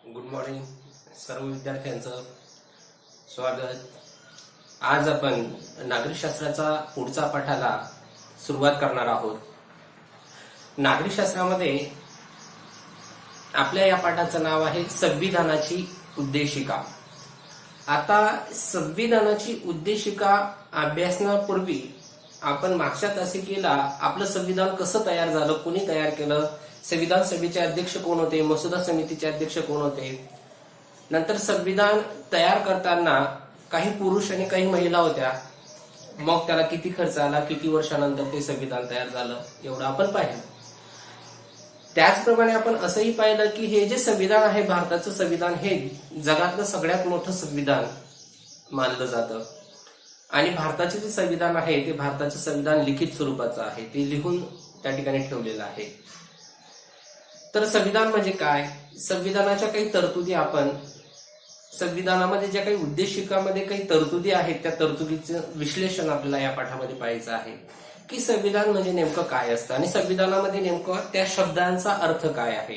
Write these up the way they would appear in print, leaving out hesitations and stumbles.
Good morning सर्व विद्यार्थ्यांचं स्वागत. आज आपण नागरिकशास्त्राचा पुढचा पाठाला सुरुवात करणार आहोत. नागरिकशास्त्रामध्ये आपल्या या पाठाचं नाव आहे संविधानाची उद्देशिका. आता संविधानाची उद्देशिका अभ्यासण्यापूर्वी आपण मागच्या तासिकेला आपलं संविधान कसं तयार झालं, कोणी तयार केलं, संविधान सभेचे अध्यक्ष कोण होते, मसुदा समितीचे अध्यक्ष कोण होते, नंतर संविधान तयार करताना काही पुरुष आणि काही महिला होत्या, मग त्याला किती खर्च आला, किती वर्षानंतर ते संविधान तयार झालं, एवढं आपण पाहिलं. त्याचप्रमाणे आपण असंही पाहिलं की हे जे संविधान आहे, भारताचं संविधान हे जगातलं सगळ्यात मोठं संविधान मानलं जातं. आणि भारताचे जे संविधान आहे ते भारताचं संविधान लिखित स्वरूपाचं आहे, ते लिहून त्या ठिकाणी ठेवलेलं आहे. तर संविधान म्हणजे काय, संविधानाच्या काही तरतुदी, आपण संविधानामध्ये ज्या काही उद्देशिकामध्ये काही तरतुदी आहेत त्या तरतुदीचं विश्लेषण आपल्याला या पाठामध्ये पाहायचं आहे की संविधान म्हणजे नेमकं काय असतं आणि संविधानामध्ये नेमकं त्या शब्दांचा अर्थ काय आहे.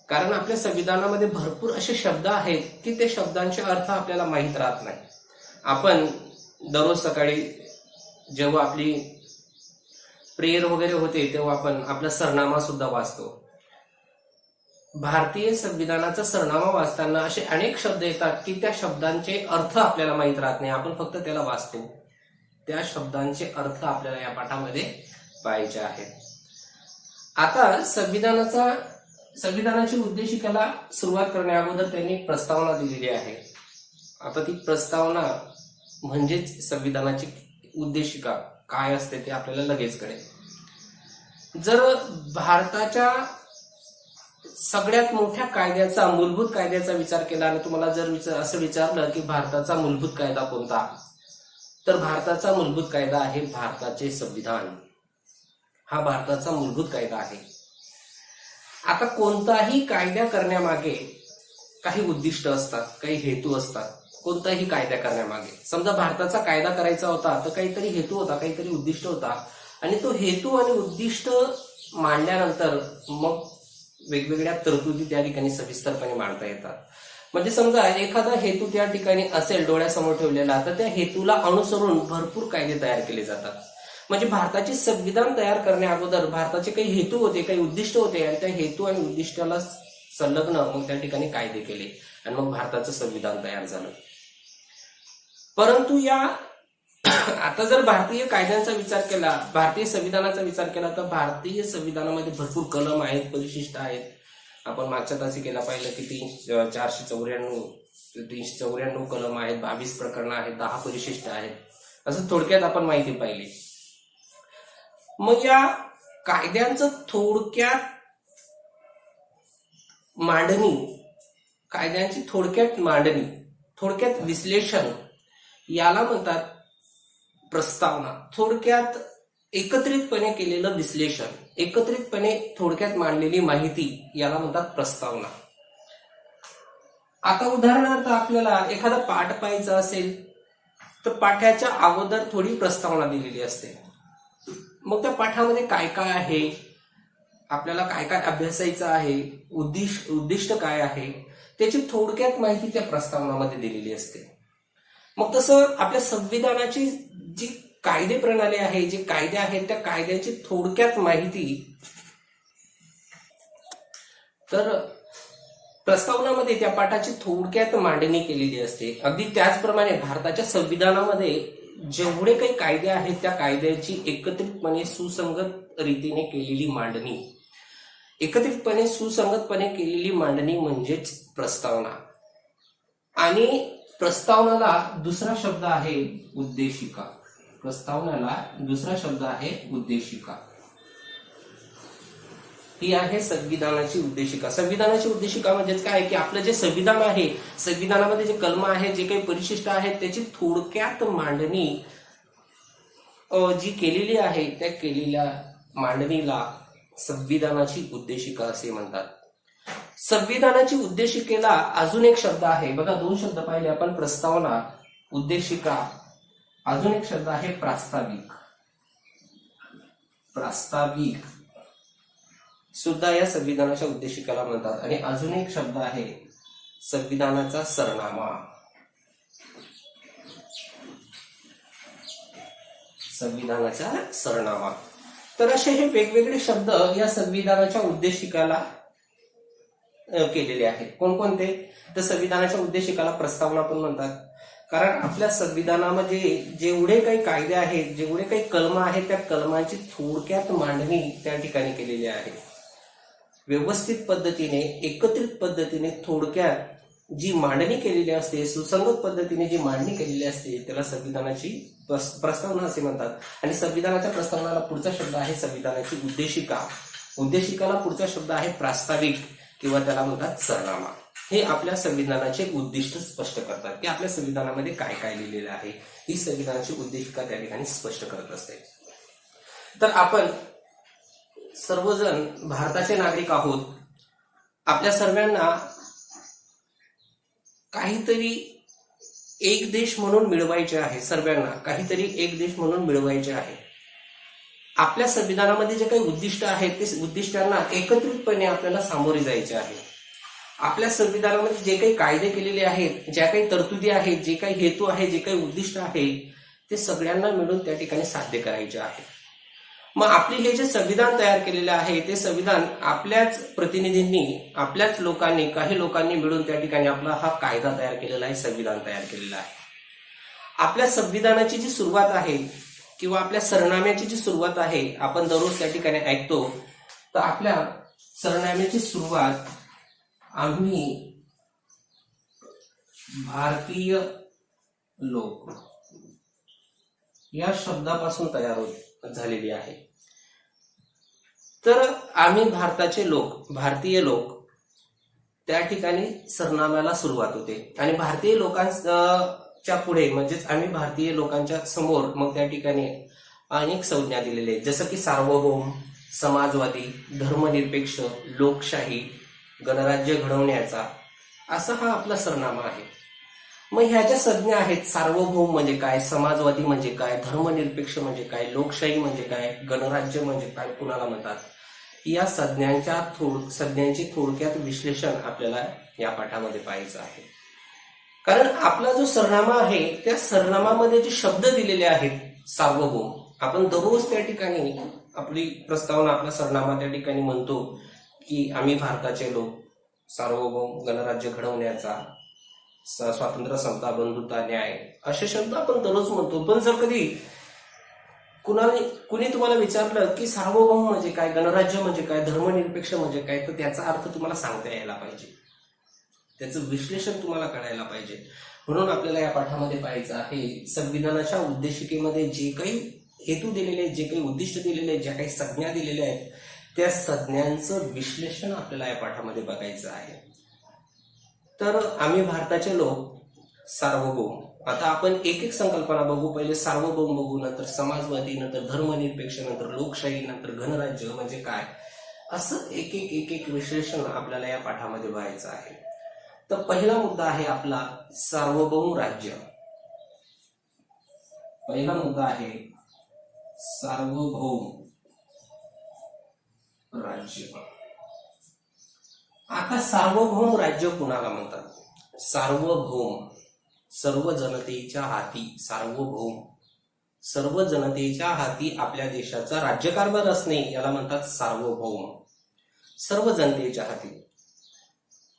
कारण आपल्या संविधानामध्ये भरपूर असे शब्द आहेत की ते शब्दांचे अर्थ आपल्याला माहीत राहत नाही. आपण दररोज सकाळी जेव्हा आपली प्रेयर वगैरे होते तेव्हा आपण आपला सरनामा सुद्धा वाचतो. भारतीय संविधानाचा सरनामा वाचताना असे अनेक शब्द येतात की त्या शब्दांचे अर्थ आपल्याला माहीत राहत नाही, आपण फक्त त्याला वाचतो. त्या शब्दांचे अर्थ आपल्याला या पाठामध्ये पाहायचे आहेत. आता संविधानाची उद्देशिकेला सुरुवात करण्या अगोदर त्यांनी प्रस्तावना दिलेली आहे. आता ती प्रस्तावना म्हणजेच संविधानाची उद्देशिका काय असते ते आपल्याला लगेच कळेल. जर भारताच्या सगळ्यात मोठ्या कायद्याचा, मूलभूत कायद्याचा विचार केला आणि तुम्हाला जर असं विचारलं की भारताचा मूलभूत कायदा कोणता, तर भारताचा मूलभूत कायदा आहे भारताचे संविधान. हा भारताचा मूलभूत कायदा आहे. आता कोणताही कायदा करण्यामागे काही उद्दिष्ट असतात, काही हेतू असतात. कोणताही कायदा करण्यामागे समजा भारताचा कायदा करायचा होता तर काहीतरी हेतू होता, काहीतरी उद्दिष्ट होता, आणि तो हेतू आणि उद्दिष्ट मांडल्यानंतर मग वेगवेगळ्या तरतुदी त्या ठिकाणी सविस्तरपणे मांडता येतात. म्हणजे समजा एखादा हेतू त्या ठिकाणी असेल डोळ्यासमोर ठेवलेला, तर त्या हेतूला अनुसरून भरपूर कायदे तयार केले जातात. म्हणजे भारताचे संविधान तयार करण्या अगोदर भारताचे काही हेतू होते, काही उद्दिष्ट होते, आणि त्या हेतू आणि उद्दिष्टाला संलग्न मग त्या ठिकाणी कायदे केले आणि मग भारताचं संविधान तयार झालं. परंतु आता जर भारतीय कायद्यांचा विचार केला, भारतीय संविधानाचा विचार केला, तर भारतीय संविधानामध्ये भरपूर कलम आहेत, परिशिष्ट आहेत. आपण मागच्या तासिकेला पाहिलं की 394 कलम आहेत, 22 प्रकरणं आहेत, 10 परिशिष्ट आहेत. असं थोडक्यात आपण माहिती पाहिली. मग या कायद्यांचं थोडक्यात मांडणी, कायद्यांची थोडक्यात मांडणी, थोडक्यात विश्लेषण, याला म्हणतात प्रस्तावना. थोडक्यात एकत्रितपणे केलेलं विश्लेषण, एकत्रितपणे थोडक्यात मांडलेली माहिती, याला म्हणतात प्रस्तावना. आता उदाहरणार्थ आपल्याला एखादा पाठ पाहायचा असेल तर पाठाच्या अगोदर थोडी प्रस्तावना दिलेली असते. मग त्या पाठामध्ये काय काय आहे, आपल्याला काय काय अभ्यासायचं आहे, उद्दिष्ट काय आहे, त्याची थोडक्यात माहिती त्या प्रस्तावनामध्ये दिलेली असते. मग तसं आपल्या संविधानाची जी कायदे प्रणाली आहे, जे कायदे आहेत, त्या कायद्याची थोडक्यात माहिती तर प्रस्तावनामध्ये त्या पाठाची थोडक्यात मांडणी केलेली असते. अगदी त्याचप्रमाणे भारताच्या संविधानामध्ये जेवढे काही कायदे आहेत त्या कायद्याची एकत्रितपणे सुसंगत रीतीने केलेली मांडणी, एकत्रितपणे सुसंगतपणे केलेली मांडणी म्हणजेच प्रस्तावना. आणि प्रस्तावनाला दुसरा शब्द आहे उद्देशिका. प्रस्तावनाला दुसरा शब्द आहे उद्देशिका. ही आहे संविधानाची उद्देशिका. संविधानाची उद्देशिका म्हणजेच काय की आपलं जे संविधान आहे, संविधानामध्ये जे कलम आहे, जे काही परिशिष्ट आहेत, त्याची थोडक्यात मांडणी जी केलेली आहे, त्या केलेल्या मांडणीला संविधानाची उद्देशिका असे म्हणतात. संविधानाची उद्देशिकेला अजून एक शब्द आहे बघा, 2 शब्द पाहिले आपण, प्रस्तावना, उद्देशिका. अजून एक शब्द आहे प्रास्ताविक. प्रास्ताविक सुद्धा या संविधानाच्या उद्देशिकेला म्हणतात. आणि अजून एक शब्द आहे संविधानाचा सरनामा. संविधानाचा सरनामा. तर असे हे वेगवेगळे शब्द या संविधानाच्या उद्देशिकेला केलेले आहेत. कोणकोणते? तर संविधानाच्या उद्देशिकेला प्रस्तावना पण म्हणतात. कारण आपल्या संविधानामध्ये जेवढे काही कायदे आहेत, जेवढे काही कलम आहेत, त्या कलमांची थोडक्यात मांडणी त्या ठिकाणी केलेली आहे. व्यवस्थित पद्धतीने, एकत्रित पद्धतीने, थोडक्यात जी मांडणी केलेली असते, सुसंगत पद्धतीने जी मांडणी केलेली असते, त्याला संविधानाची प्रस्तावना असे म्हणतात. आणि संविधानाच्या प्रस्तावनाला पुढचा शब्द आहे संविधानाची उद्देशिका. उद्देशिकाला पुढचा शब्द आहे प्रास्ताविक किंवा त्याला म्हणतात सरनामा. हे आपल्या संविधानाचे उद्दिष्ट स्पष्ट करतात की आपल्या संविधानामध्ये काय काय लिहिलेलं आहे. ही संविधानाची उद्देशिका त्या ठिकाणी स्पष्ट करत असते. तर आपण सर्वजण भारताचे नागरिक आहोत. आपल्या सर्वांना काहीतरी एक देश म्हणून मिळवायचे आहे. सर्वांना काहीतरी एक देश म्हणून मिळवायचे आहे. आपल्या संविधानामध्ये जे काही उद्दिष्ट आहेत ते उद्दिष्टांना एकत्रितपणे आपल्याला सामोरे जायचे आहे. आपल्या संविधानामध्ये जे काही कायदे केलेले आहेत, ज्या काही तरतुदी आहेत, जे काही हेतू आहे, जे काही उद्दिष्ट आहे, ते सगळ्यांना मिळून त्या ठिकाणी साध्य करायचे आहे. मग आपले हे जे संविधान तयार केलेले आहे ते संविधान आपल्याच प्रतिनिधींनी, आपल्याच लोकांनी, काही लोकांनी मिळून त्या ठिकाणी आपला हा कायदा तयार केलेला आहे, संविधान तयार केलेला आहे. आपल्या संविधानाची जी सुरुवात आहे किंवा आपल्या सरनाम्याची जी सुरुवात आहे, आपण दररोज त्या ठिकाणी ऐकतो. तर आपल्या सरनाम्याची सुरुवात आम्ही भारतीय लोक या शब्दापासून तयार झालेली आहे. तर आम्ही भारताचे लोक, भारतीय लोक, त्या ठिकाणी सरनाम्याला सुरुवात होते. आणि भारतीय लोकांच्या पुढे म्हणजेच आम्ही भारतीय लोकांच्या समोर मग त्या ठिकाणी अनेक संज्ञा दिलेल्या आहेत. जसं की सार्वभौम, समाजवादी, धर्मनिरपेक्ष, लोकशाही, गणराज्य घडवण्याचा, असा हा आपला सरनामा आहे. मग ह्या ज्या संज्ञा आहेत, सार्वभौम म्हणजे काय, समाजवादी म्हणजे काय, धर्मनिरपेक्ष म्हणजे काय, लोकशाही म्हणजे काय, गणराज्य म्हणजे काय, कुणाला म्हणतात, या संज्ञांची थोडक्यात विश्लेषण आपल्याला या पाठामध्ये पाहायचं आहे. कारण आपला जो सरनामा आहे त्या सरनामामध्ये जे शब्द दिलेले आहेत सार्वभौम, आपण दररोज त्या ठिकाणी आपली प्रस्तावना, आपला सरनामा त्या ठिकाणी म्हणतो की आम्ही भारताचे लोक, सार्वभौम, गणराज्य घडवण्याचा, स्वातंत्र्य, समता, बंधुता, न्याय, असे शब्द आपण दररोज म्हणतो. पण जर कधी कुणी तुम्हाला विचारलं की सार्वभौम म्हणजे काय, गणराज्य म्हणजे काय, धर्मनिरपेक्ष म्हणजे काय, तर त्याचा अर्थ तुम्हाला सांगता यायला पाहिजे, त्याचं विश्लेषण तुम्हाला कळायला पाहिजे. म्हणून आपल्याला या पाठामध्ये पाहायचं आहे संविधानाच्या उद्देशिकेमध्ये जे काही हेतू दिलेले आहेत, जे काही उद्दिष्ट दिलेले आहेत, ज्या काही संज्ञा दिलेल्या आहेत, त्या संज्ञांचं विश्लेषण आपल्याला या पाठामध्ये बघायचं आहे. तर आम्ही भारताचे लोक, सार्वभौम. आता आपण एक एक संकल्पना बघू. पहिले सार्वभौम बघू, नंतर समाजवादी, नंतर धर्मनिरपेक्ष, नंतर लोकशाही, नंतर गणराज्य म्हणजे काय, असं एक एक विश्लेषण आपल्याला या पाठामध्ये व्हायचं आहे. तर पहिला मुद्दा आहे आपला सार्वभौम राज्य. पहिला मुद्दा आहे सार्वभौम राज्य. आता सार्वभौम राज्य कुणाला म्हणतात? सार्वभौम, सर्व जनतेच्या हाती, सार्वभौम, सर्व जनतेच्या हाती आपल्या देशाचा राज्यकारभार असणे याला म्हणतात सार्वभौम, सर्व जनतेच्या हाती.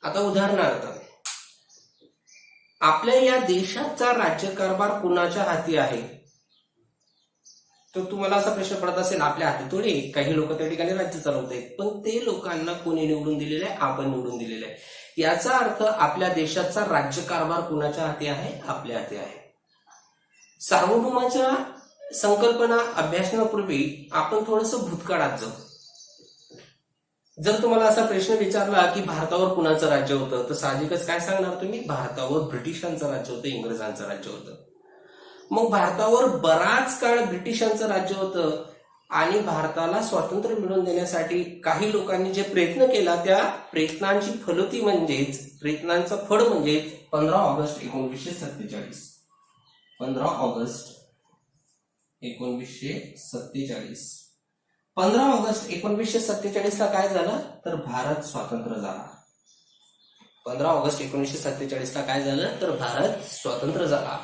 आता उदाहरणार्थ आपल्या या देशाचा राज्यकारभार कुणाच्या हाती आहे? तर तुम्हाला असा प्रश्न पडत असेल, आपल्या हाती थोडी, काही लोक त्या ठिकाणी राज्य चालवत आहेत, पण ते लोकांना कोणी निवडून दिलेलं आहे? आपण निवडून दिलेलं आहे. याचा अर्थ आपल्या देशाचा राज्यकारभार कुणाच्या हाती आहे? आपल्या हाती आहे. सार्वभौमाच्या संकल्पना अभ्यासण्यापूर्वी आपण थोडंसं भूतकाळात जाऊ. जर तुम्हाला असा प्रश्न विचारला की भारतावर कुणाचं राज्य होतं, तर साहजिकच काय सांगणार तुम्ही? भारतावर ब्रिटिशांचं राज्य होतं, इंग्रजांचं राज्य होतं. मग भारतावर बराच काळ ब्रिटिशांचं राज्य होतं आणि भारताला स्वातंत्र्य मिळवून देण्यासाठी काही लोकांनी जे प्रयत्न केला, त्या प्रयत्नांची फलती म्हणजेच, प्रयत्नांचं फळ म्हणजे 15 ऑगस्ट 1947. 15 ऑगस्ट 1947 15 ऑगस्ट 1947 ला काय झालं तर भारत स्वतंत्र झाला. 15 ऑगस्ट 1947 ला काय झालं तर भारत स्वतंत्र झाला.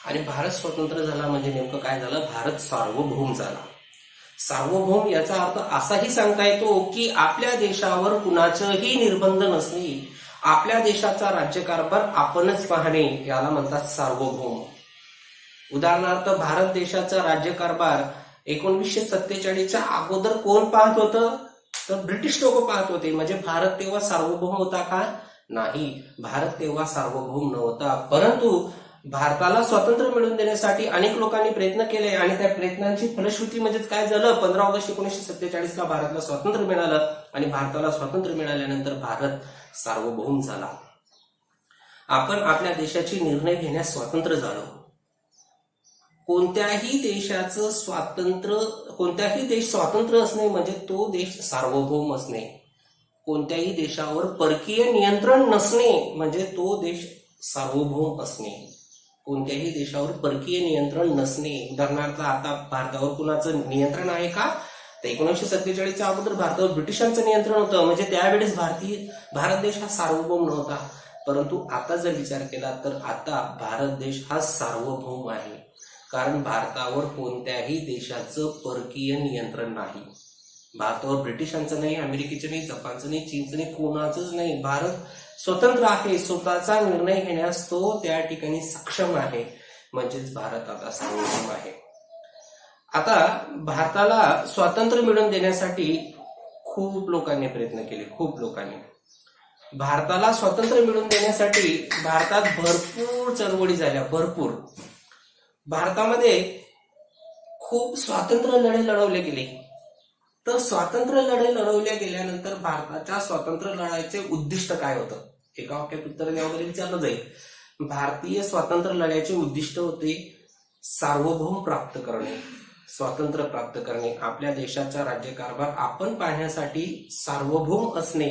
आणि भारत स्वतंत्र झाला म्हणजे नेमकं काय झालं, भारत सार्वभौम झाला. सार्वभौम याचा अर्थ असाही सांगता येतो की आपल्या देशावर कुणाचंही निर्बंध नसणे, आपल्या देशाचा राज्यकारभार आपणच पाहणे, याला म्हणतात सार्वभौम. उदाहरणार्थ भारत देशाचा राज्यकारभार 1947च्या अगोदर कोण पाहत होतं तर ब्रिटिश लोक पाहत होते. म्हणजे भारत तेव्हा सार्वभौम होता का? नाही, भारत तेव्हा सार्वभौम नव्हता. परंतु भारताला स्वातंत्र्य मिळवून देण्यासाठी अनेक लोकांनी प्रयत्न केले आणि त्या प्रयत्नांची फलश्रुती म्हणजेच काय झालं, 15 ऑगस्ट 1947 भारताला स्वातंत्र्य मिळालं. आणि भारताला स्वातंत्र्य मिळाल्यानंतर भारत सार्वभौम झाला. आपण आपल्या देशाची निर्णय घेण्यास स्वतंत्र झालो. कोणत्याही देशाचं कोणत्याही देश स्वतंत्र असणे म्हणजे तो देश सार्वभौम असणे. कोणत्याही देशावर परकीय नियंत्रण नसणे म्हणजे तो देश सार्वभौम असणे. कोणत्याही देशावर परकीय नियंत्रण नसणे. उदाहरणार्थ आता भारतावर कुणाचं नियंत्रण आहे का तर 1947च्या अगोदर भारतावर ब्रिटिशांचं नियंत्रण होतं. म्हणजे त्यावेळेस भारत देश हा सार्वभौम नव्हता. परंतु आता जर विचार केला तर आता भारत देश हा सार्वभौम आहे. कारण भारतावर कोणत्याही देशाचं परकीय नियंत्रण नाही. भारतावर ब्रिटिशांचं नाही, अमेरिकेचं नाही, जपानचं नाही, चीनचं नाही, कोणाचंच नाही. भारत स्वतंत्र आहे. स्वतःचा निर्णय घेण्यास तो त्या ठिकाणी सक्षम आहे. म्हणजेच भारत आता सार्वभौम आहे. आता भारताला स्वातंत्र्य मिळवून देण्यासाठी खूप लोकांनी प्रयत्न केले. खूप लोकांनी भारताला स्वातंत्र्य मिळवून देण्यासाठी भारतात भरपूर चळवळी झाल्या. भरपूर भारतामध्ये खूप स्वातंत्र्य लढे लढवले गेले. तर स्वातंत्र्य लढे लढवल्या गेल्यानंतर भारताच्या स्वातंत्र्य लढ्याचे उद्दिष्ट काय होतं, एका वाक्यात उत्तर द्या वगैरे विचारलं जाईल. भारतीय स्वातंत्र्य लढ्याचे उद्दिष्ट होते सार्वभौम प्राप्त करणे, स्वातंत्र्य प्राप्त करणे, आपल्या देशाचा राज्यकारभार आपण पाहण्यासाठी सार्वभौम असणे,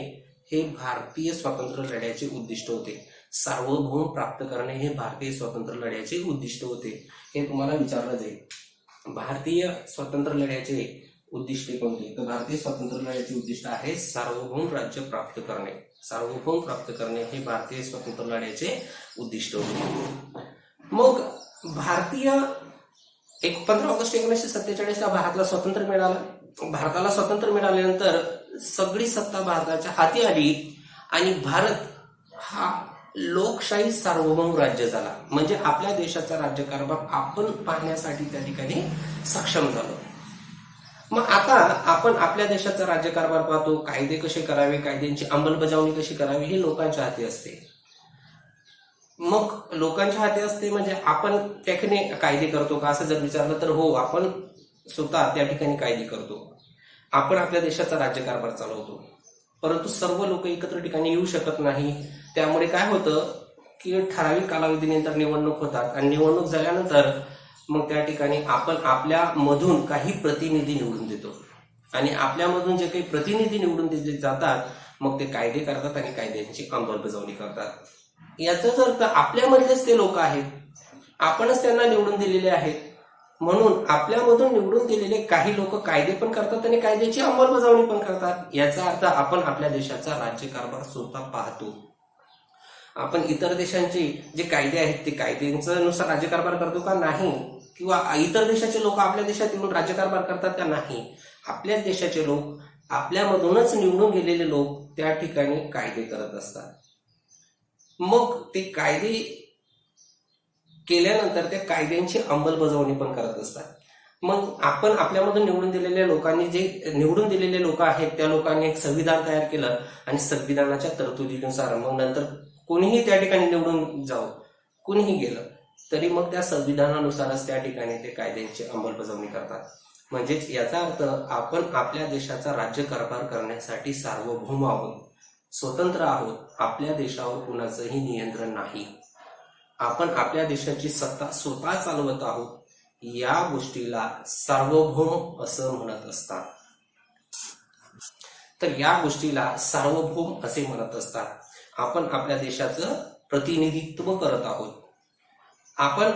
हे भारतीय स्वातंत्र्य लढ्याचे उद्दिष्ट होते. सार्वभौम प्राप्त करणे हे भारतीय स्वातंत्र्य लढ्याचे उद्दिष्ट होते. हे तुम्हाला विचारलं जाईल. भारतीय स्वातंत्र्य लढ्याचे उद्दिष्टे कोणते तर भारतीय स्वातंत्र्य लढ्याचे उद्दिष्ट आहे सार्वभौम राज्य प्राप्त करणे. सार्वभौम प्राप्त करणे हे भारतीय स्वातंत्र्य लढ्याचे उद्दिष्ट होते. मग 15 ऑगस्ट 1947 भारताला स्वातंत्र्य मिळालं. भारताला स्वातंत्र्य मिळाल्यानंतर सगळी सत्ता भारताच्या हाती आली आणि भारत हा लोकशाही सार्वभौम राज्य झाला. म्हणजे आपल्या देशाचा राज्यकारभार आपण पाहण्यासाठी त्या ठिकाणी सक्षम झालो. मग आता आपण आपल्या देशाचा राज्यकारभार पाहतो. कायदे कसे करावे, कायद्यांची अंमलबजावणी कशी करावी हे लोकांच्या हाती असते. मग लोकांच्या हाती असते म्हणजे आपण त्याने कायदे करतो का असं जर विचारलं तर हो, आपण स्वतः त्या ठिकाणी कायदे करतो. आपण आपल्या देशाचा राज्यकारभार चालवतो. परंतु सर्व लोक एकत्र ठिकाणी येऊ शकत नाही. त्यामुळे काय होतं की ठराविक कालावधीनंतर निवडणूक होतात आणि निवडणूक झाल्यानंतर मग त्या ठिकाणी आपण आपल्यामधून काही प्रतिनिधी निवडून देतो आणि आपल्यामधून जे काही प्रतिनिधी निवडून दिले जातात मग ते कायदे करतात आणि कायद्यांची अंमलबजावणी करतात. याचाच अर्थ आपल्यामधलेच ते लोक आहेत, आपणच त्यांना निवडून दिलेले आहेत. म्हणून आपल्यामधून निवडून दिलेले काही लोक कायदे पण करतात आणि कायद्याची अंमलबजावणी पण करतात. याचा अर्थ आपण आपल्या देशाचा राज्यकारभार स्वतः पाहतो. आपण इतर देशांचे जे कायदे आहेत ते कायद्यांनुसार राज्यकारभार करतो का नाही, किंवा इतर देशाचे लोक आपल्या देशात येऊन राज्यकारभार करतात का नाही. आपल्याच देशाचे लोक, आपल्यामधूनच निवडून गेलेले लोक त्या ठिकाणी कायदे करत असतात. मग ते कायदे केल्यानंतर त्या कायद्यांची अंमलबजावणी पण करत असतात. मग आपण आपल्यामधून निवडून दिलेल्या लोकांनी, जे निवडून दिलेले लोक आहेत त्या लोकांनी एक संविधान तयार केलं आणि संविधानाच्या तरतुदीनुसार मग नंतर कोणीही त्या ठिकाणी निवडून जाऊ, कोणीही गेलं तरी मग त्या संविधानानुसारच त्या ठिकाणी ते कायद्यांची अंमलबजावणी करतात. म्हणजेच याचा अर्थ आपण आपल्या देशाचा राज्यकारभार करण्यासाठी सार्वभौम आहोत, स्वतंत्र आहोत. आपल्या देशावर कुणाचंही नियंत्रण नाही. आपण आपल्या देशाची सत्ता स्वतः चालवत आहोत. या गोष्टीला सार्वभौम असं म्हणत असतात. तर या गोष्टीला सार्वभौम असे म्हणत असतात. आपण आपल्या देशाचं प्रतिनिधित्व करत आहोत. आपण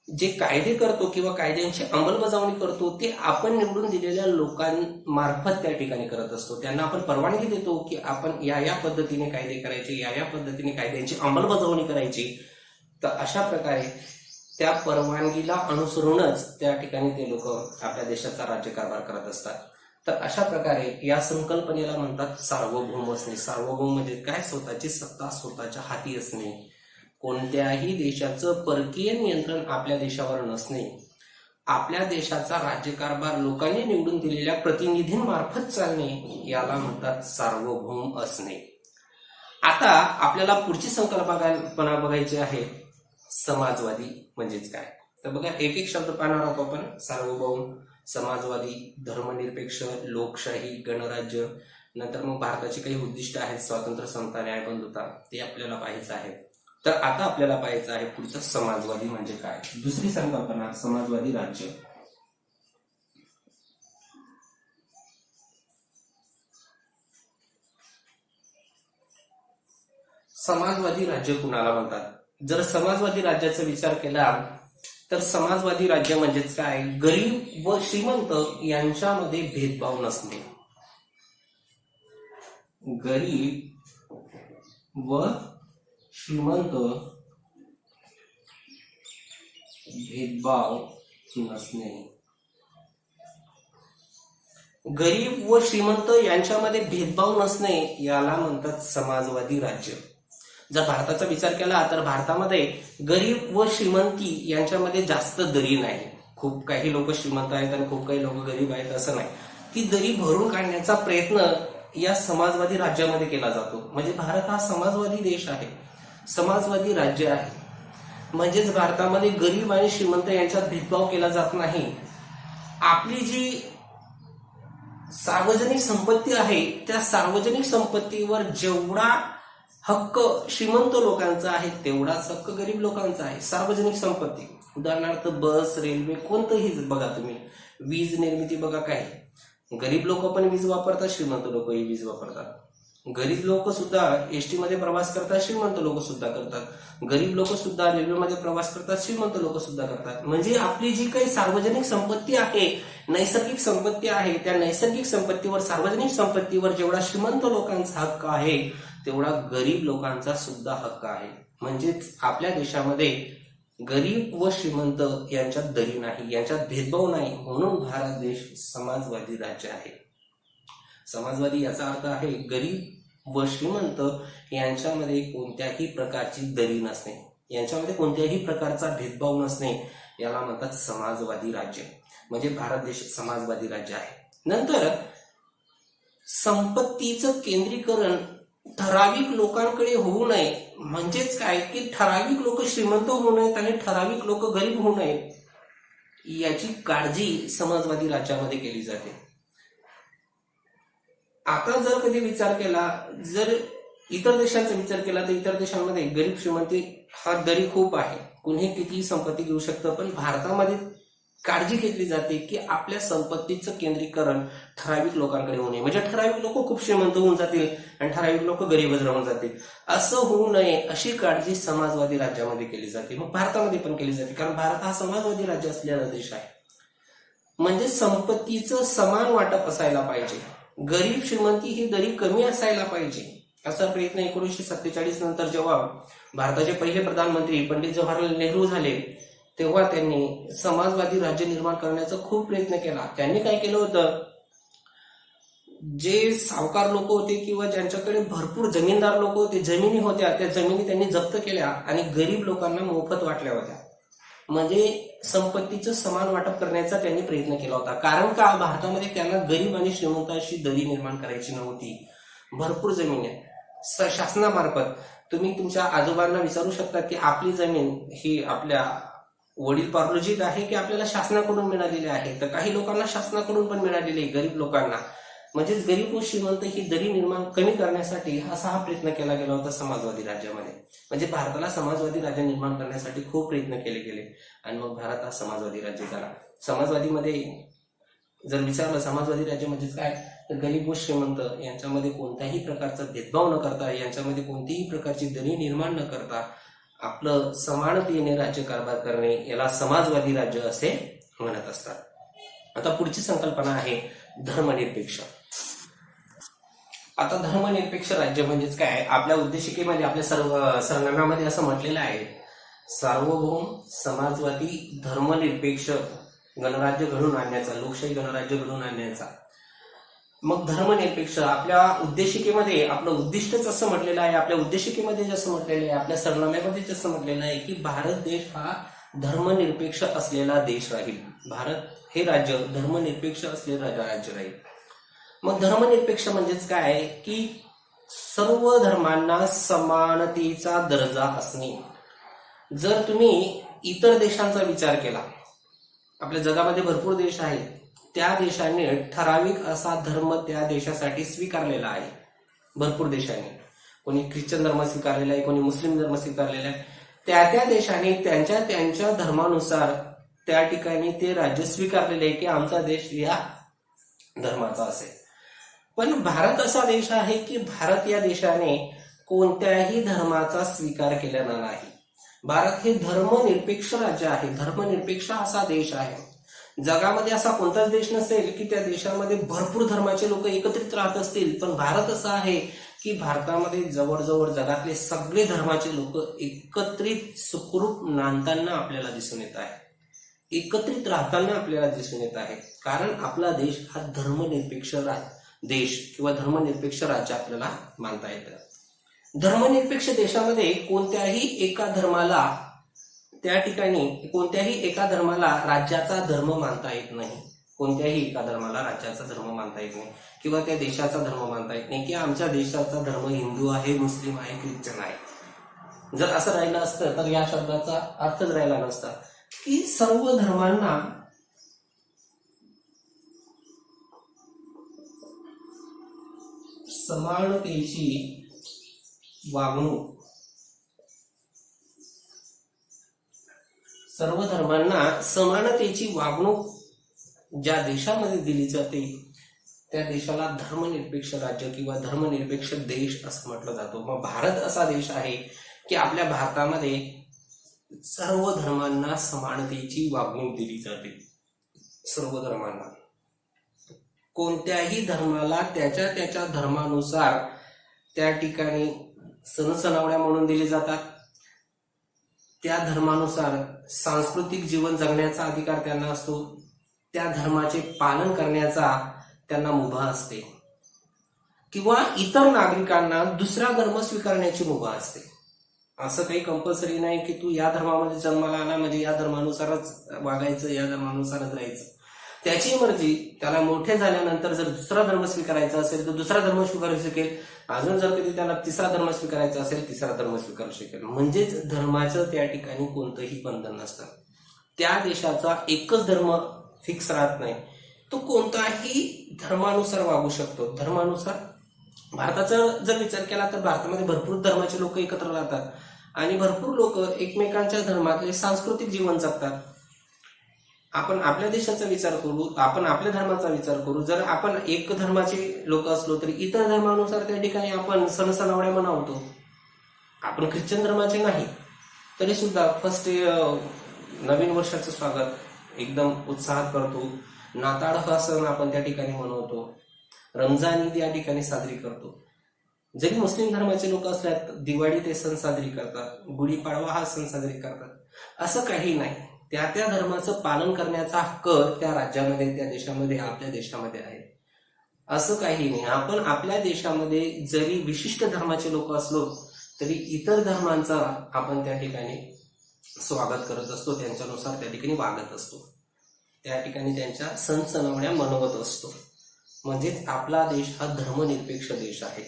जे कायदे करतो किंवा कायद्यांची अंमलबजावणी करतो ते आपण निवडून दिलेल्या लोकांमार्फत त्या ठिकाणी करत असतो. त्यांना आपण परवानगी देतो की आपण या पद्धतीने कायदे करायचे, या पद्धतीने कायद्यांची अंमलबजावणी करायची. तर अशा प्रकारे त्या परवानगीला अनुसरूनच त्या ठिकाणी ते लोक आपल्या देशाचा राज्यकारभार करत असतात. तर अशा प्रकारे या संकल्पनेला म्हणतात सार्वभौम असणे. सार्वभौम म्हणजे काय? स्वतःची सत्ता स्वतःच्या हाती असणे, कोणत्याही देशाचं परकीय नियंत्रण आपल्या देशावर नसणे, आपल्या देशाचा राज्यकारभार लोकांनी निवडून दिलेल्या प्रतिनिधींमार्फत चालणे, याला म्हणतात सार्वभौम असणे. आता आपल्याला पुढची संकल्पना बघायची आहे, समाजवादी म्हणजेच काय. तर बघा, एक एक शब्द पाहणार आहोत आपण. सार्वभौम, समाजवादी, धर्मनिरपेक्ष, लोकशाही, गणराज्य. नंतर मग भारताची काही उद्दिष्ट आहेत, स्वातंत्र्य, समता, न्याय, बंधुता, ते आपल्याला पाहायचं आहे. तर आता आपल्याला पाहायचं आहे पुढचं, समाजवादी म्हणजे काय. दुसरी संकल्पना, समाजवादी राज्य. समाजवादी राज्य कुणाला म्हणतात? जर समाजवादी राज्याचा विचार केला तर समाजवादी राज्य म्हणजेच काय? गरीब व श्रीमंत यांच्यामध्ये भेदभाव नसणे. गरीब व श्रीमंत भेदभाव नसणे. गरीब व श्रीमंत यांच्यामध्ये भेदभाव नसणे याला म्हणतात समाजवादी राज्य. जर भारताचा विचार केला तर भारतामध्ये गरीब व श्रीमंती यांच्यामध्ये जास्त दरी नाही. खूप काही लोक श्रीमंत आहेत आणि खूप काही लोक गरीब आहेत असं नाही. ती दरी भरून काढण्याचा प्रयत्न या समाजवादी राज्यामध्ये केला जातो. म्हणजे भारत हा समाजवादी देश आहे, समाजवादी राज्य आहे. म्हणजेच भारतामध्ये गरीब आणि श्रीमंत यांच्यात भेदभाव केला जात नाही. आपली जी सार्वजनिक संपत्ती आहे त्या सार्वजनिक संपत्तीवर जेवढा हक्क श्रीमंत लोकांचा आहे तेवढाच हक्क गरीब लोकांचा आहे. सार्वजनिक संपत्ती, उदाहरणार्थ बस, रेल्वे, कोणतंही बघा तुम्ही, वीज निर्मिती बघा, काय गरीब लोक पण वीज वापरतात, श्रीमंत लोकही वीज वापरतात. गरीब लोक सुद्धा एसटी मध्ये प्रवास करतात, श्रीमंत लोक सुद्धा करतात. गरीब लोक सुद्धा रेल्वेमध्ये प्रवास करतात, श्रीमंत लोक सुद्धा करतात. म्हणजे आपली जी काही सार्वजनिक संपत्ती आहे, नैसर्गिक संपत्ती आहे, त्या नैसर्गिक संपत्तीवर, सार्वजनिक संपत्तीवर जेवढा श्रीमंत लोकांचा हक्क आहे तेवढा गरीब लोकांचा सुद्धा हक्क आहे. म्हणजेच आपल्या देशामध्ये गरीब व श्रीमंत यांच्यात दरी नाही, यांच्यात भेदभाव नाही. म्हणून भारत देश समाजवादी राज्य आहे. समाजवादी याचा अर्थ आहे गरीब व श्रीमंत यांच्यामध्ये कोणत्याही प्रकारची दरी नसणे, यांच्यामध्ये कोणत्याही प्रकारचा भेदभाव नसणे, याला म्हणतात समाजवादी राज्य. म्हणजे भारत देश समाजवादी राज्य आहे. नंतर संपत्तीचं केंद्रीकरण ठराविक लोकांकडे होऊ नये. म्हणजेच काय की ठराविक लोक श्रीमंत होऊ नयेत आणि ठराविक लोक गरीब होऊ नयेत, याची काळजी समाजवादी राज्यामध्ये केली जाते. आता जर कधी विचार केला, जर इतर देशांचा विचार केला तर इतर देशांमध्ये गरीब श्रीमंती हा दरी खूप आहे, कुणीही कितीही संपत्ती घेऊ शकतं. पण भारतामध्ये काळजी घेतली जाते की आपल्या संपत्तीचं केंद्रीकरण ठराविक लोकांकडे होऊ नये. म्हणजे ठराविक लोक खूप श्रीमंत होऊन जातील आणि ठराविक लोक गरीबच राहून जातील, असं होऊ नये अशी काळजी समाजवादी राज्यामध्ये केली जाते. मग भारतामध्ये पण केली जाते, कारण भारत हा समाजवादी राज्य असलेला देश आहे. म्हणजे संपत्तीचं समान वाटप असायला पाहिजे, गरीब श्रीमंती ही दरी कमी असायला पाहिजे, असा प्रयत्न 1947 नंतर जेव्हा भारताचे पहिले प्रधानमंत्री पंडित जवाहरलाल नेहरू झाले तेव्हा त्यांनी समाजवादी राज्य निर्माण करण्याचा खूप प्रयत्न केला. त्यांनी काय केलं होतं, जे सावकार लोक होते किंवा ज्यांच्याकडे भरपूर जमीनदार लोक होते, जमिनी होत्या, त्या जमिनी त्यांनी जप्त केल्या आणि गरीब लोकांना मोफत वाटल्या होत्या. म्हणजे संपत्तीचं समान वाटप करण्याचा त्यांनी प्रयत्न केला होता. कारण का, भारतामध्ये त्यांना गरीब आणि श्रीमंत अशी दरी निर्माण करायची नव्हती. भरपूर जमीन आहे शासनामार्फत. तुम्ही तुमच्या आजोबांना विचारू शकता की आपली जमीन ही आपल्या वडील पार्लोजीत आहे की आपल्याला शासनाकडून मिळालेली आहे. तर काही लोकांना शासनाकडून पण मिळालेली आहे, गरीब लोकांना. म्हणजेच गरीब व श्रीमंत ही दरी निर्माण कमी करण्यासाठी असा हा प्रयत्न केला गेला होता समाजवादी राज्यामध्ये. म्हणजे भारताला समाजवादी राज्य निर्माण करण्यासाठी खूप प्रयत्न केले गेले आणि मग भारत हा समाजवादी राज्य झाला. समाजवादीमध्ये जर विचारलं समाजवादी राज्य म्हणजेच काय, तर गरीब व श्रीमंत यांच्यामध्ये कोणत्याही प्रकारचा भेदभाव न करता, यांच्यामध्ये कोणतीही प्रकारची दरी निर्माण न करता आपलं समानतेने राज्यकारभार करणे याला समाजवादी राज्य असे म्हणत असतात. आता पुढची संकल्पना आहे धर्मनिरपेक्ष. आता धर्मनिरपेक्ष राज्य म्हणजेच काय, आपल्या उद्देशिकेमध्ये आपल्या सरनाम्यामध्ये असं म्हटलेलं आहे, सार्वभौम समाजवादी धर्मनिरपेक्ष गणराज्य घडून आणण्याचा, लोकशाही गणराज्य घडून आणण्याचा. मग धर्मनिरपेक्ष आपल्या उद्देशिकेमध्ये आपलं उद्दिष्टच असं म्हटलेलं आहे, आपल्या उद्देशिकेमध्ये जसं म्हटलेलं आहे, आपल्या सरनाम्यामध्ये जसं म्हटलेलं आहे की भारत देश हा धर्मनिरपेक्ष असलेला देश राहील. भारत हे राज्य धर्मनिरपेक्ष असलेलं राज्य राहील. मग धर्मनिरपेक्ष म्हणजेच काय की सर्व धर्मांना समानतेचा दर्जा असणे. जर तुम्ही इतर देशांचा विचार केला, आपल्या जगामध्ये भरपूर देश आहेत, त्या देशाने ठराविक असा धर्म त्या देशासाठी स्वीकारलेला आहे. भरपूर देशांनी, कोणी ख्रिश्चन धर्म स्वीकारलेला आहे, कोणी मुस्लिम धर्म स्वीकारलेला आहे. त्या देशाने त्यांच्या धर्मानुसार त्या ठिकाणी ते राज्य स्वीकारलेले आहे की आमचा देश या धर्माचा असेल. पण भारत असा देश आहे की भारत या देशाने कोणत्याही धर्माचा स्वीकार केलेला नाही. भारत हे धर्मनिरपेक्ष राज्य आहे, धर्मनिरपेक्ष असा देश आहे. जगामध्ये असा कोणताच देश नसेल की त्या देशामध्ये भरपूर धर्माचे लोक एकत्रित राहत असतील, पण भारत असा आहे की भारतामध्ये जवळजवळ जगातले सगळे धर्माचे लोक एकत्रित सुखरूप नांदताना आपल्याला दिसून येत आहे, एकत्रित राहताना आपल्याला दिसून येत आहे. कारण आपला देश हा धर्मनिरपेक्ष देश किंवा धर्मनिरपेक्ष राज्य आपल्याला मानता येतं. धर्मनिरपेक्ष देशामध्ये कोणत्याही एका धर्माला त्या ठिकाणी कोणत्याही एका धर्माला राज्याचा धर्म मानता येत नाही. कोणत्याही एका धर्माला राज्याचा धर्म मानता येत नाही किंवा त्या देशाचा धर्म मानता येत नाही की आमच्या देशाचा धर्म हिंदू आहे, मुस्लिम आहे, ख्रिश्चन आहे. जर असं राहिलं असतं तर या शब्दाचा अर्थच राहिला नसता की सर्व धर्मांना समानतेची वागणूक, सर्व धर्मांना समानतेची वागणूक ज्या देशामध्ये दिली जाते त्या देशाला धर्मनिरपेक्ष राज्य किंवा धर्मनिरपेक्ष देश असं म्हटलं जातं. मग भारत असा देश आहे की आपल्या भारतामध्ये सर्व धर्मांना समानतेची वागणूक दिली जाते. सर्व धर्मांना, कोणत्याही धर्माला त्याच्या धर्मानुसार त्या ठिकाणी सणसणावण्या म्हणून दिले जातात. त्या धर्मानुसार सांस्कृतिक जीवन जगण्याचा अधिकार त्यांना असतो. त्या धर्माचे पालन करण्याचा त्यांना मुभा असते किंवा इतर नागरिकांना दुसरा धर्म स्वीकारण्याची मुभा असते. असं काही कंपल्सरी नाही की तू या धर्मामध्ये जन्माला आला म्हणजे या धर्मानुसारच वागायचं, या धर्मानुसारच राहायचं. त्याची मर्जी. त्याला मोठे झाल्यानंतर जर दुसरा धर्म स्वीकारायचा असेल तर दुसरा धर्म स्वीकारू शकेल. अजून जर कधी त्याला तिसरा धर्म स्वीकारायचा असेल तिसरा धर्म स्वीकारू शकेल. म्हणजेच धर्माचं त्या ठिकाणी कोणतंही बंधन नसतं. त्या देशाचा एकच धर्म फिक्स राहत नाही, तो कोणताही धर्मानुसार वागू शकतो. धर्मानुसार भारताचा जर विचार केला तर भारतामध्ये भरपूर धर्माचे लोक एकत्र राहतात आणि भरपूर लोक एकमेकांच्या धर्मातले सांस्कृतिक जीवन जगतात. आपण आपल्या देशाचा विचार करू, आपण आपल्या धर्माचा विचार करू. जर आपण एक धर्माचे लोक असलो तरी इतर धर्मानुसार त्या ठिकाणी आपण सणसणावण्या मनवतो. आपण ख्रिश्चन धर्माचे नाही तरी सुद्धा फर्स्ट नवीन वर्षाचं स्वागत एकदम उत्साहात करतो. नाताळ हा सण आपण त्या ठिकाणी मनवतो. रमजान ईद या ठिकाणी साजरी करतो. जरी मुस्लिम धर्माचे लोक असल्यात दिवाळी ते सण साजरी करतात, गुढीपाडवा हा सण साजरी करतात. असं काही नाही. त्या धर्माचं पालन करण्याचा हक्क त्या राज्यामध्ये, त्या देशामध्ये, आपल्या देशामध्ये आहे. असं काही नाही. आपण आपल्या देशामध्ये जरी विशिष्ट धर्माचे लोक असलो तरी इतर धर्मांचा आपण त्या ठिकाणी स्वागत करत असतो, त्यांच्यानुसार त्या ठिकाणी वागत असतो, त्या ठिकाणी त्यांच्या सण सणावण्या मनवत असतो. म्हणजेच आपला देश हा धर्मनिरपेक्ष देश आहे.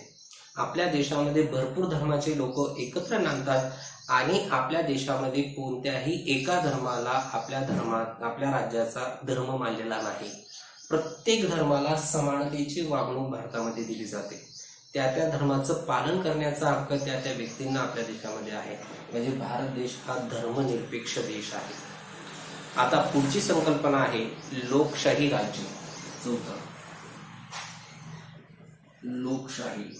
आपल्या देशामध्ये भरपूर धर्माचे लोक एकत्र नांदतात आणि आपल्या देशामध्ये कोणत्याही एका धर्माला आपल्या राज्याचा धर्म मानलेला नाही. प्रत्येक धर्माला समानतेची वागणूक भारतामध्ये दिली जाते. त्या धर्माचं पालन करण्याचा हक्क त्या व्यक्तींना आपल्या देशामध्ये आहे. म्हणजे भारत देश हा धर्मनिरपेक्ष देश आहे. आता पुढची संकल्पना आहे लोकशाही राज्य. चौथं, लोकशाही.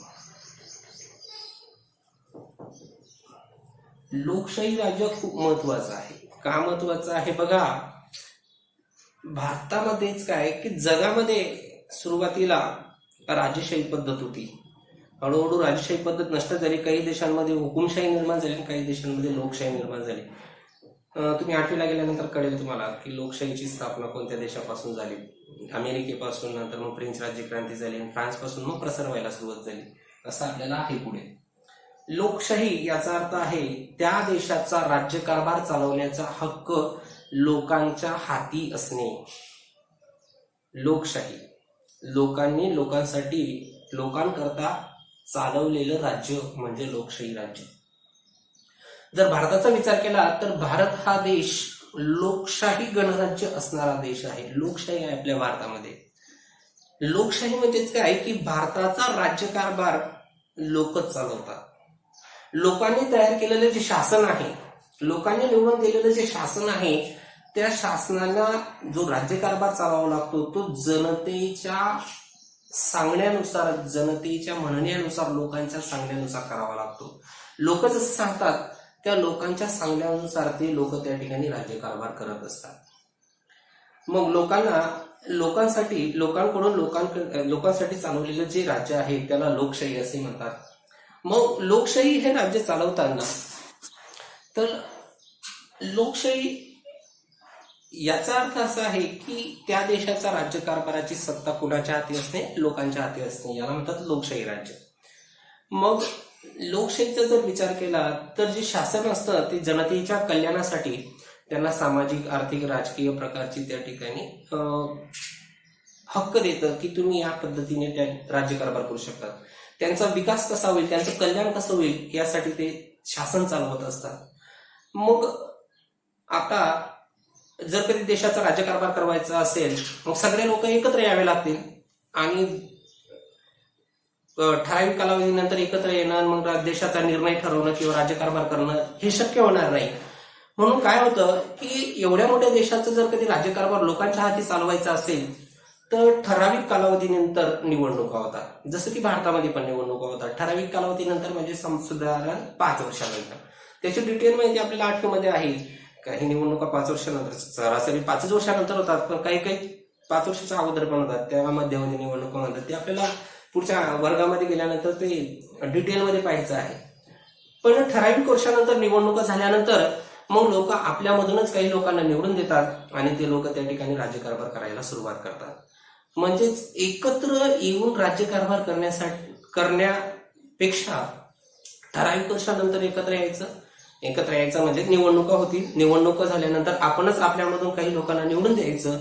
लोकशाही राज्य खूप महत्वाचं आहे. का महत्वाचं आहे बघा, भारतामध्येच काय की जगामध्ये सुरुवातीला राजेशाही पद्धत होती, हळूहळू राजेशाही पद्धत नष्ट झाली. काही देशांमध्ये हुकुमशाही निर्माण झाली आणि काही देशांमध्ये लोकशाही निर्माण झाली. तुम्ही 8वीला गेल्यानंतर कळेल तुम्हाला की लोकशाहीची स्थापना कोणत्या देशापासून झाली. अमेरिकेपासून, नंतर मग फ्रेंच राज्यक्रांती झाली आणि फ्रान्सपासून मग प्रसार व्हायला सुरुवात झाली, असं आपल्याला आहे. पुढे लोकशाही याचा अर्थ आहे त्या देशाचा राज्यकारभार चालवण्याचा हक्क लोकांच्या हाती असणे. लोकशाही लोकांनी लोकांसाठी लोकांकरता चालवलेलं राज्य म्हणजे लोकशाही राज्य. जर भारताचा विचार केला तर भारत हा देश लोकशाही गणराज्य असणारा देश आहे. लोकशाही आहे आपल्या भारतामध्ये. लोकशाही म्हणजेच काय की भारताचा राज्यकारभार लोकच चालवतात. लोकांनी तयार केलेलं जे शासन आहे, लोकांनी निवडून दिलेलं जे शासन आहे, त्या शासनाला जो राज्यकारभार चालवावा लागतो तो जनतेच्या सांगण्यानुसार, जनतेच्या म्हणण्यानुसार, लोकांच्या सांगण्यानुसार करावा लागतो. लोक जसं सांगतात त्या लोकांच्या सांगण्यानुसार ते लोक त्या ठिकाणी राज्यकारभार करत असतात. मग लोकांसाठी लोकांसाठी चालवलेलं जे राज्य आहे त्याला लोकशाही असे म्हणतात. मग लोकशाही हे राज्य चालवताना तर लोकशाही याचा अर्थ असा आहे की त्या देशाचा राज्यकारभाराची सत्ता कुणाच्या हाती असणे, लोकांच्या हाती असणे, याला म्हणतात लोकशाही राज्य. मग लोकशाहीचा जर विचार केला तर जे शासन असतं ते जनतेच्या कल्याणासाठी त्यांना सामाजिक, आर्थिक, राजकीय प्रकारची त्या ठिकाणी हक्क देतं की तुम्ही या पद्धतीने त्या राज्यकारभार करू शकता. त्यांचा विकास कसा होईल, त्यांचं कल्याण कसं होईल यासाठी ते शासन चालवत असतात. मग आता जर कधी देशाचा राज्यकारभार करायचा असेल मग सगळे लोक एकत्र यावे लागतील आणि ठराविक कालावधीनंतर एकत्र येणं, मग देशाचा निर्णय ठरवणं किंवा राज्यकारभार करणं हे शक्य होणार नाही. म्हणून काय होतं की एवढ्या मोठ्या देशाचं जर कधी राज्यकारभार लोकांच्या हाती चालवायचा असेल तर ठराविक कालावधीनंतर निवडणुका होतात. जसं की भारतामध्ये पण निवडणुका होतात ठराविक कालावधीनंतर, म्हणजे साधारण 5 वर्षानंतर. त्याची डिटेल माहिती आपल्याला 8वीमध्ये आहे. काही निवडणुका 5 वर्षानंतर, सरासरी 5 वर्षानंतर होतात, पण काही 5 वर्षाच्या अगोदर पण होतात. त्या मध्यमध्ये निवडणुका म्हणतात. ते आपल्याला पुढच्या वर्गामध्ये गेल्यानंतर ते डिटेलमध्ये पाहायचं आहे. पण ठराविक वर्षानंतर निवडणुका झाल्यानंतर मग लोक आपल्यामधूनच काही लोकांना निवडून देतात आणि ते लोक त्या ठिकाणी राज्यकारभार करायला सुरुवात करतात. म्हणजेच एकत्र येऊन राज्यकारभार करण्यापेक्षा ठराविक वर्षानंतर एकत्र यायचं म्हणजे निवडणुका होती. निवडणुका झाल्यानंतर आपणच आपल्यामधून काही लोकांना निवडून द्यायचं.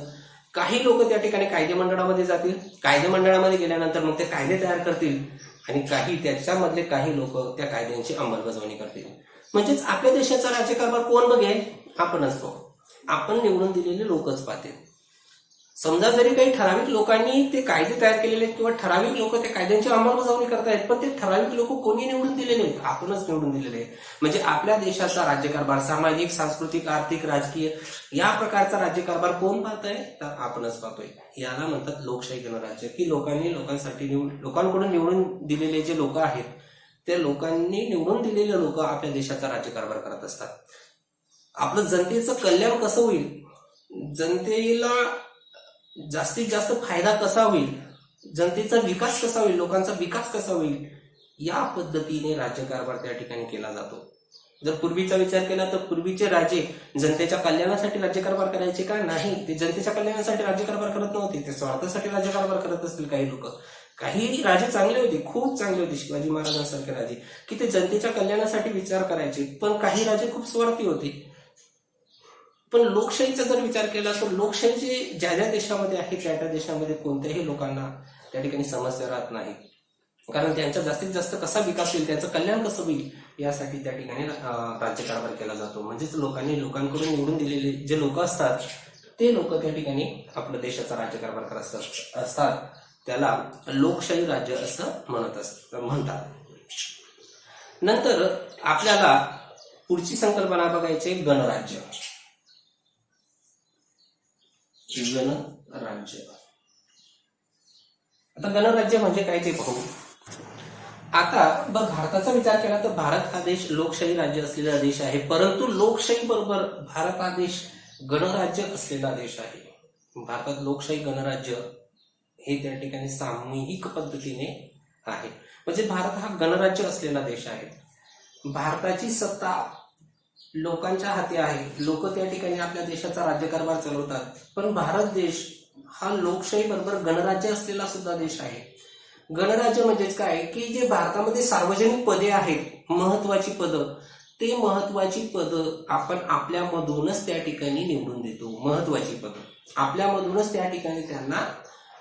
काही लोक त्या ठिकाणी कायदे मंडळामध्ये जातील. कायदे मंडळामध्ये गेल्यानंतर मग ते कायदे तयार करतील आणि त्याच्यामधले काही लोक त्या कायद्यांची अंमलबजावणी करतील. म्हणजेच आपल्या देशाचा राज्यकारभार कोण बघेल? आपणच बघू. आपण निवडून दिलेले लोकच पाहतील. समजा जरी काही ठराविक लोकांनी ते कायदे तयार केलेले आहेत किंवा ठराविक लोक त्या कायद्यांची अंमलबजावणी करतायत, पण ते ठराविक लोक कोणी निवडून दिलेले आहेत? आपणच निवडून दिलेले आहेत. म्हणजे आपल्या देशाचा राज्यकारभार सामाजिक, सांस्कृतिक, आर्थिक, राजकीय या प्रकारचा राज्यकारभार कोण पाहतोय? तर आपणच पाहतोय. याला म्हणतात लोकशाही गणराज्य. की लोकांकडून निवडून दिलेले जे लोक आहेत त्या लोकांनी निवडून दिलेले लोक आपल्या देशाचा राज्यकारभार करत असतात. आपलं जनतेचं कल्याण कसं होईल, जनतेला जास्तीत जास्त फायदा कसा होईल, जनतेचा विकास कसा होईल, लोकांचा विकास कसा होईल, या पद्धतीने राज्यकारभार त्या ठिकाणी केला जातो. जर पूर्वीचा विचार केला तर पूर्वीचे राजे जनतेच्या कल्याणासाठी राज्यकारभार करायचे का? नाही. ते जनतेच्या कल्याणासाठी राज्यकारभार करत नव्हते. ते स्वार्थासाठी राज्यकारभार करत असतील काही लोक. काही राजे चांगले होते, खूप चांगले होते, शिवाजी महाराजांसारखे राजे, की ते जनतेच्या कल्याणासाठी विचार करायचे. पण काही राजे खूप स्वार्थी होते. पण लोकशाहीचा जर विचार केला तर लोकशाही ज्या ज्या देशामध्ये आहे त्या त्या देशामध्ये कोणत्याही लोकांना त्या ठिकाणी समस्या राहत नाही. कारण त्यांचा जास्तीत जास्त कसा विकास होईल, त्यांचं कल्याण कसं होईल यासाठी त्या ठिकाणी राज्यकारभार केला जातो. म्हणजेच लोकांकडून निवडून दिलेले जे लोक असतात ते लोक त्या ठिकाणी आपल्या देशाचा राज्यकारभार करत असतात. त्याला लोकशाही राज्य असं म्हणतात. नंतर आपल्याला पुढची संकल्पना बघायची गणराज्य. गणराज्य. आता गणराज्य म्हणजे काय ते पाहू. आता भारताचा विचार केला तर भारत हा देश लोकशाही राज्य असलेला देश आहे, परंतु लोकशाही बरोबर भारत हा देश गणराज्य असलेला देश आहे. भारतात लोकशाही गणराज्य हे त्या ठिकाणी सामूहिक पद्धतीने आहे. म्हणजे भारत हा गणराज्य असलेला देश आहे. भारताची सत्ता लोकांच्या हाती आहे. लोक त्या ठिकाणी आपल्या देशाचा राज्यकारभार चालवतात. पण भारत देश हा लोकशाही बरोबर गणराज्य असलेला सुद्धा देश आहे. गणराज्य म्हणजेच काय की जे भारतामध्ये सार्वजनिक पदे आहेत, महत्वाची पदं, ते महत्वाची पदं आपण आपल्यामधूनच त्या ठिकाणी निवडून देतो. महत्वाची पदं आपल्यामधूनच त्या ठिकाणी त्यांना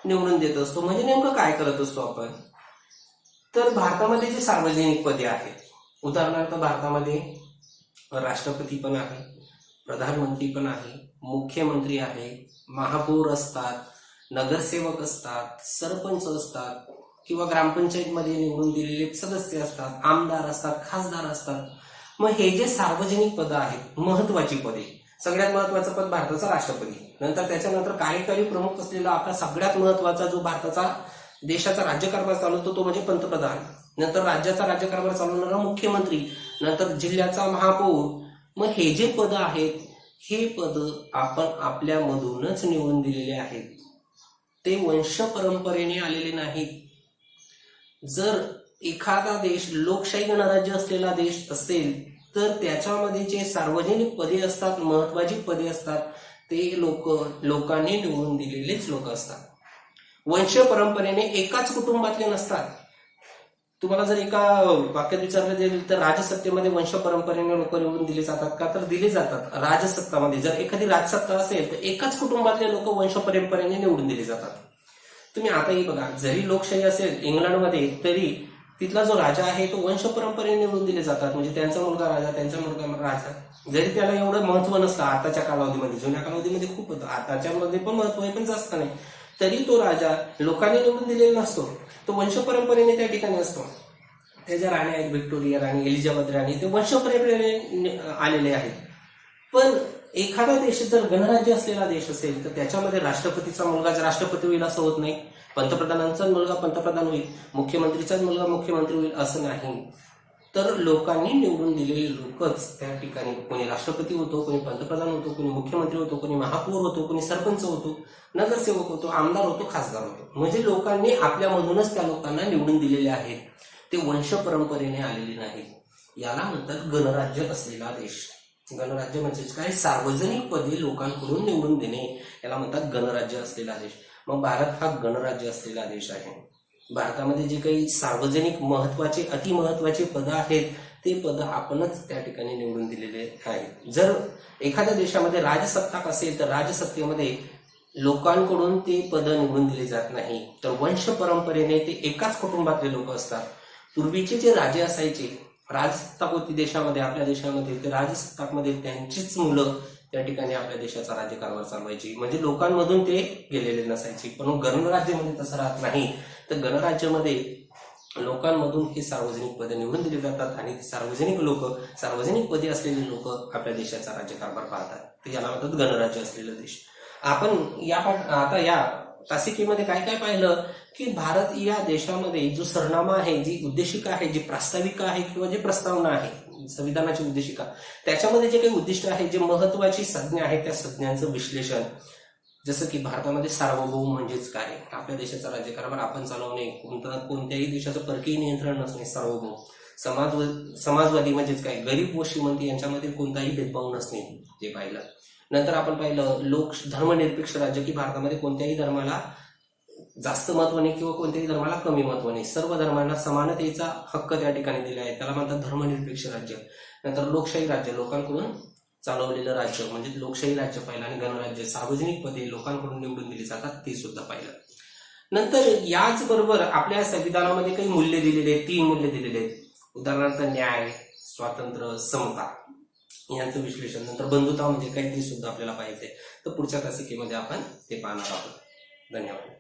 निवडून देत असतो. म्हणजे नेमकं काय करत असतो आपण, तर भारतामध्ये जे सार्वजनिक पदे आहेत, उदाहरणार्थ भारतामध्ये राष्ट्रपती पण आहे, प्रधानमंत्री पण आहे, मुख्यमंत्री आहे, महापौर असतात, नगरसेवक असतात, सरपंच असतात किंवा ग्रामपंचायतमध्ये निवडून दिलेले सदस्य असतात, आमदार असतात, खासदार असतात. मग हे जे सार्वजनिक पदं आहेत, महत्वाची पदे, सगळ्यात महत्वाचं पद भारताचा राष्ट्रपती, नंतर त्याच्यानंतर कार्यकारी प्रमुख असलेला आपला सगळ्यात महत्वाचा जो भारताचा देशाचा राज्यकारभार चालवतो तो म्हणजे पंतप्रधान, नंतर राज्याचा राज्यकारभार चालवणारा मुख्यमंत्री, नंतर जिल्ह्याचा महापौर. मग हे जे पद आहेत, हे पद आपण आपल्यामधूनच निवडून दिलेले आहेत. ते वंश परंपरेने आलेले नाहीत. जर एखादा देश लोकशाही गणराज्य असलेला देश असेल तर त्याच्यामध्ये जे सार्वजनिक पदे असतात, महत्वाची पदे असतात, ते लोकांनी निवडून दिलेलेच लोक असतात. वंश परंपरेने एकाच कुटुंबातले नसतात. तुम्हाला जर एका वाक्यात विचारलं जाईल तर राजसत्तेमध्ये वंश परंपरेने लोक निवडून दिले जातात का, तर दिले जातात. राजसत्तामध्ये जर एखादी राजसत्ता असेल तर एकाच कुटुंबातले लोक वंश परंपरेने निवडून दिले जातात. तुम्ही आताही बघा, जरी लोकशाही असेल इंग्लंडमध्ये तरी तिथला जो राजा आहे तो वंश परंपरेने निवडून दिले जातात. म्हणजे त्यांचा मुलगा राजा, त्यांचा मुलगा राजा. जरी त्याला एवढं महत्व नसतं आताच्या कालावधीमध्ये, जुन्या कालावधीमध्ये खूप होतं, आताच्यामध्ये पण महत्व आहे पण जास्त नाही, तरी तो राजा लोकांनी निवडून दिलेला नसतो, तो वंश परंपरेने त्या ठिकाणी असतो. त्याच्या राणी आहेत, व्हिक्टोरिया राणी, एलिझाबेथ राणी, ते वंश परंपरेने आलेले आहेत. पण एखादा देश जर गणराज्य असलेला देश असेल तर त्याच्यामध्ये राष्ट्रपतीचा मुलगा राष्ट्रपती होईल असं होत नाही, पंतप्रधानांचा मुलगा पंतप्रधान होईल, मुख्यमंत्रीचाच मुलगा मुख्यमंत्री होईल असं नाही. तर लोकांनी निवडून दिलेले लोकच त्या ठिकाणी, कोणी राष्ट्रपती होतो, कोणी पंतप्रधान होतो, कोणी मुख्यमंत्री होतो, कोणी महापौर होतो, कोणी सरपंच होतो, नगरसेवक होतो, आमदार होतो, खासदार होतो. म्हणजे लोकांनी आपल्यामधूनच त्या लोकांना निवडून दिलेले आहेत. ते वंश परंपरेने आलेले नाहीत. याला म्हणतात गणराज्य असलेला देश. गणराज्य म्हणजे काय, सार्वजनिक पदे लोकांकडून निवडून देणे, याला म्हणतात गणराज्य असलेला देश. मग भारत हा गणराज्य असलेला देश आहे. भारतामध्ये जे काही सार्वजनिक महत्वाचे, अतिमहत्वाचे पद आहेत ते पद आपणच त्या ठिकाणी निवडून दिलेले आहेत. जर एखाद्या देशामध्ये राजसत्ता असेल तर राजसत्तेमध्ये लोकांकडून ते पद निवडून दिले जात नाही, तर वंश परंपरेने ते एकाच कुटुंबातले लोक असतात. पूर्वीचे जे राजे असायचे, राजसत्ताक होती देशामध्ये, आपल्या देशामध्ये, ते राजसत्ताकमध्ये त्यांचीच मुलं त्या ठिकाणी आपल्या देशाचा राज्यकारभार चालवायची. म्हणजे लोकांमधून ते गेलेले नसायचे. पण गणराज्यामध्ये तसं राहत नाही. तर गणराज्यामध्ये लोकांमधून हे सार्वजनिक पदे निवडून दिली जातात आणि सार्वजनिक लोक, सार्वजनिक पदे असलेले लोक आपल्या देशाचा राज्यकारभार पाहतात. ते याला म्हणतात गणराज्य असलेला देश. आपण आता या तासिकेमध्ये काय काय पाहिलं की भारत या देशामध्ये जो सरनामा आहे, जी उद्देशिका आहे, जी प्रास्ताविका आहे किंवा जी प्रस्तावना आहे, संविधानाची उद्देशिका, त्याच्यामध्ये जे काही उद्दिष्ट आहे, जे महत्वाची संज्ञा आहे, त्या संज्ञांचं विश्लेषण, जसं की भारतामध्ये सार्वभौम म्हणजेच काय, आपल्या देशाचा राज्यकारभार आपण चालवणे, कोणत्याही देशाचं परकीय नियंत्रण नसणे, सार्वभौम. समाजवादी म्हणजेच काय, गरीब व श्रीमंत यांच्यामध्ये कोणताही भेदभाव नसणे, जे पाहिलं. नंतर आपण पाहिलं धर्मनिरपेक्ष राज्य, की भारतामध्ये कोणत्याही धर्माला जास्त महत्व नाही किंवा कोणत्याही धर्माला कमी महत्व नाही, सर्व धर्मांना समानतेचा हक्क त्या ठिकाणी दिला आहे, त्याला म्हणतात धर्मनिरपेक्ष राज्य. नंतर लोकशाही राज्य, लोकांकडून चालवलेलं राज्य म्हणजे लोकशाही राज्य पाहिलं. आणि गणराज्य, सार्वजनिक पदे लोकांकडून निवडून दिली जातात, ते सुद्धा पाहिलं. नंतर याचबरोबर आपल्या संविधानामध्ये काही मूल्य दिलेले आहेत, 3 मूल्य दिलेले आहेत. उदाहरणार्थ न्याय, स्वातंत्र्य, समता यांचं विश्लेषण. नंतर बंधुता म्हणजे काय ते सुद्धा आपल्याला पाहिजे. तर पुढच्या तासिकेमध्ये आपण ते पाहणार आहोत. धन्यवाद.